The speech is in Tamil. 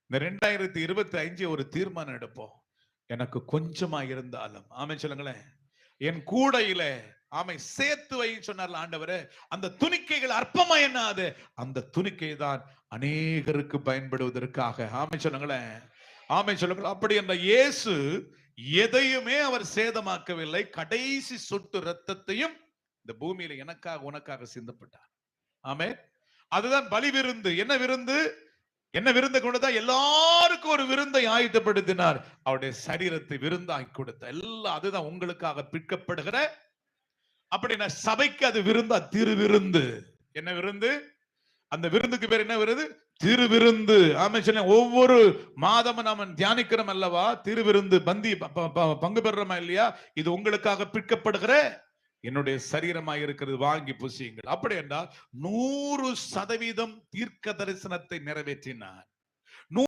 இந்த 2025 ஒரு தீர்மானம் எடுப்போம். எனக்கு கொஞ்சமா இருந்தாலும் ஆமென் சொல்லுங்களேன், என் கூடையில ஆமை சேர்த்து வைன்னு சொன்னார்ல ஆண்டவரே. அந்த துணிக்கைகள் அற்பமா என்ன அது? அந்த துணிக்கை தான் அநேகருக்கு பயன்படுவதற்காக. ஆமென் சொல்லுங்களேன், ஆமென் சொல்லுங்களேன். அப்படி என்ற இயேசு எதையுமே அவர் சேதமாக்கவில்லை. கடைசி சொட்டு ரத்தத்தையும் இந்த பூமியில எனக்காக உனக்காக சிந்தப்பட்டார். ஆமென். அதுதான் பலி விருந்து. என்ன விருந்து? என்ன விருந்து கொண்டுதான் எல்லாருக்கும் ஒரு விருந்தை ஆயத்தப்படுத்தினார். அவருடைய சரீரத்தை விருந்தாய் கொடுத்த எல்லாம் அதுதான் உங்களுக்காக பிற்கப்படுகிற. அப்படின்னா சபைக்கு அது விருந்தா? திருவிருந்து. என்ன விருந்து? அந்த விருந்துக்கு பேர் என்ன விருந்து? திருவிருந்து. ஆமென் சொன்ன ஒவ்வொரு மாதமும் நாம தியானிக்கிறோம் அல்லவா? திருவிருந்து பந்தி பங்கு பெறுறோமா இல்லையா? இது உங்களுக்காக பிற்கப்படுகிற என்னுடைய சரீரமாய் இருக்கிறது, வாங்கி புசியுங்கள். அப்படி என்றால் 100% தீர்க்க தரிசனத்தை நிறைவேற்றினார்.